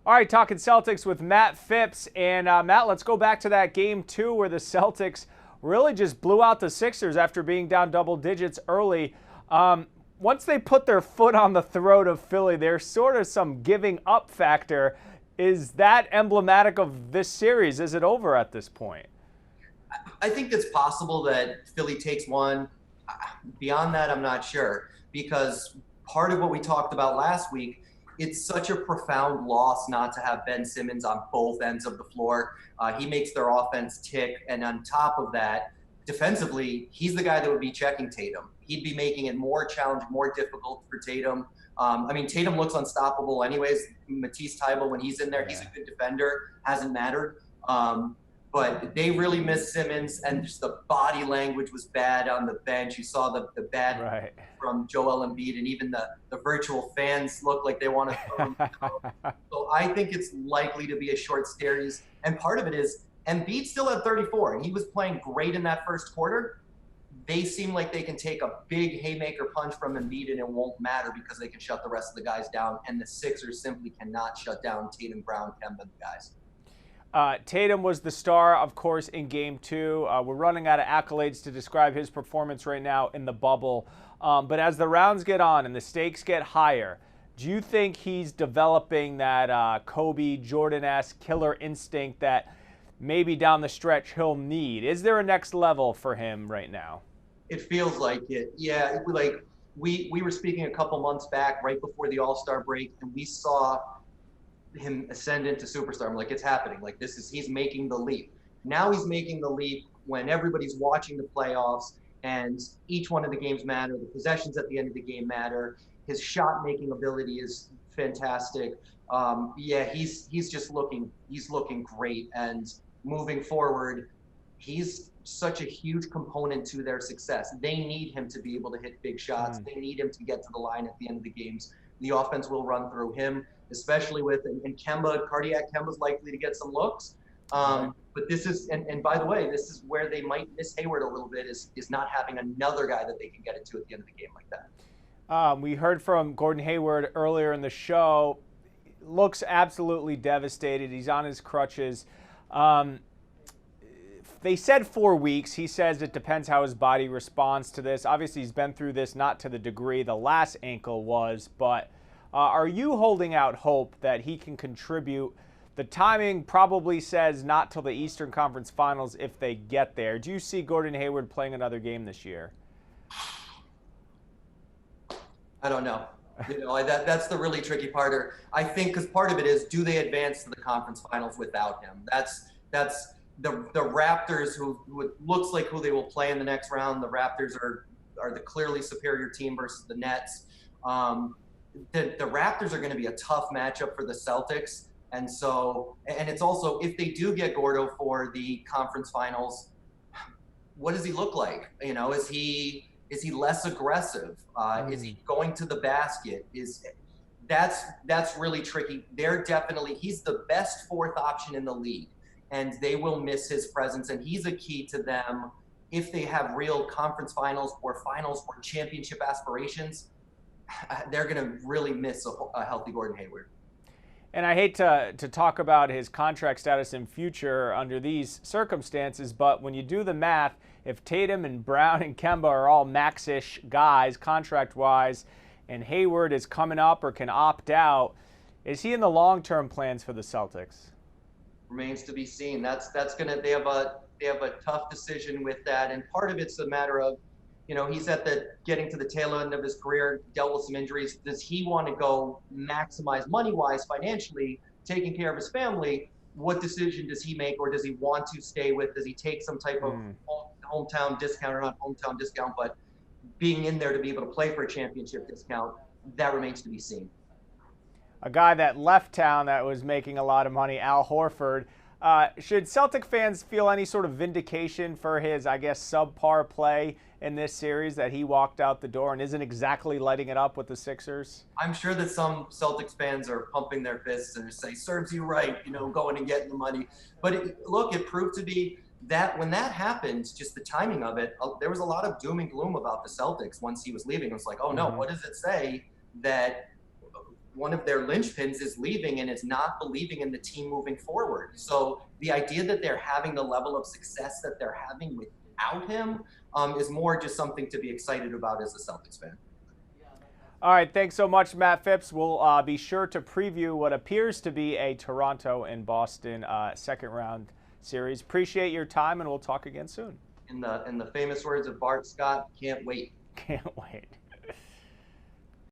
All right, talking Celtics with Matt Phipps. And Matt, let's go back to that game 2 where the Celtics really just blew out the Sixers after being down double digits early. Once they put their foot on the throat of Philly, there's sort of some giving up factor. Is that emblematic of this series? Is it over at this point? I think it's possible that Philly takes one. Beyond that, I'm not sure, because part of what we talked about last week, it's such a profound loss not to have Ben Simmons on both ends of the floor. He makes their offense tick. And on top of that, defensively, he's the guy that would be checking Tatum. He'd be making it more challenging, more difficult for Tatum. Tatum looks unstoppable anyways. Matisse Thybulle, when he's in there, he's a good defender. Hasn't mattered. But they really missed Simmons, and just the body language was bad on the bench. You saw the bad from Joel Embiid, and even the virtual fans look like they want to throw him. So I think it's likely to be a short series. And part of it is Embiid still had 34, and he was playing great in that first quarter. They seem like they can take a big haymaker punch from Embiid, and it won't matter because they can shut the rest of the guys down. And the Sixers simply cannot shut down Tatum, Brown, Kemba, the guys. Tatum was the star, of course, in Game 2. We're running out of accolades to describe his performance right now in the bubble. But as the rounds get on and the stakes get higher, do you think he's developing that Kobe, Jordan-esque killer instinct that maybe down the stretch he'll need? Is there a next level for him right now? It feels like it. Yeah, like we were speaking a couple months back, right before the All-Star break, and we saw him ascend into superstar. I'm like, it's happening. Like he's making the leap. Now he's making the leap when everybody's watching the playoffs and each one of the games matter. The possessions at the end of the game matter. His shot making ability is fantastic. He's just looking great. And moving forward, he's such a huge component to their success. They need him to be able to hit big shots. They need him to get to the line at the end of the games. The offense will run through him, especially with and Kemba, cardiac Kemba's likely to get some looks. But this is and by the way, this is where they might miss Hayward a little bit is not having another guy that they can get into at the end of the game like that. We heard from Gordon Hayward earlier in the show. Looks absolutely devastated. He's on his crutches. They said 4 weeks. He says it depends how his body responds to this. Obviously, he's been through this, not to the degree the last ankle was, but are you holding out hope that he can contribute? The timing probably says not till the Eastern Conference Finals if they get there. Do you see Gordon Hayward playing another game this year? I don't know. That's the really tricky part. I think because part of it is, do they advance to the conference finals without him? That's the Raptors, who looks like who they will play in the next round. The Raptors are the clearly superior team versus the Nets. The Raptors are going to be a tough matchup for the Celtics. And so, and it's also, if they do get Gordo for the conference finals, what does he look like? Is he less aggressive? Is he going to the basket? That's really tricky. He's the best fourth option in the league, and they will miss his presence. And he's a key to them if they have real conference finals or championship aspirations. They're going to really miss a healthy Gordon Hayward. And I hate to talk about his contract status in future under these circumstances, but when you do the math, if Tatum and Brown and Kemba are all max-ish guys contract-wise, and Hayward is coming up or can opt out, is he in the long-term plans for the Celtics? Remains to be seen. They have a tough decision with that, and part of it's a matter of, he's getting to the tail end of his career, dealt with some injuries. Does he want to go maximize money-wise, financially, taking care of his family? What decision does he make, or does he want to stay with? Does he take some type of hometown discount, or not hometown discount, but being in there to be able to play for a championship discount? That remains to be seen. A guy that left town that was making a lot of money, Al Horford. Should Celtic fans feel any sort of vindication for his, subpar play in this series, that he walked out the door and isn't exactly lighting it up with the Sixers? I'm sure that some Celtics fans are pumping their fists and say, serves you right, going and getting the money. But it proved to be that when that happened, just the timing of it, there was a lot of doom and gloom about the Celtics once he was leaving. It was like, oh no, what does it say that one of their linchpins is leaving and is not believing in the team moving forward. So the idea that they're having the level of success that they're having without him is more just something to be excited about as a Celtics fan. All right, thanks so much, Matt Phipps. We'll be sure to preview what appears to be a Toronto and Boston second round series. Appreciate your time, and we'll talk again soon. In the famous words of Bart Scott, can't wait. Can't wait.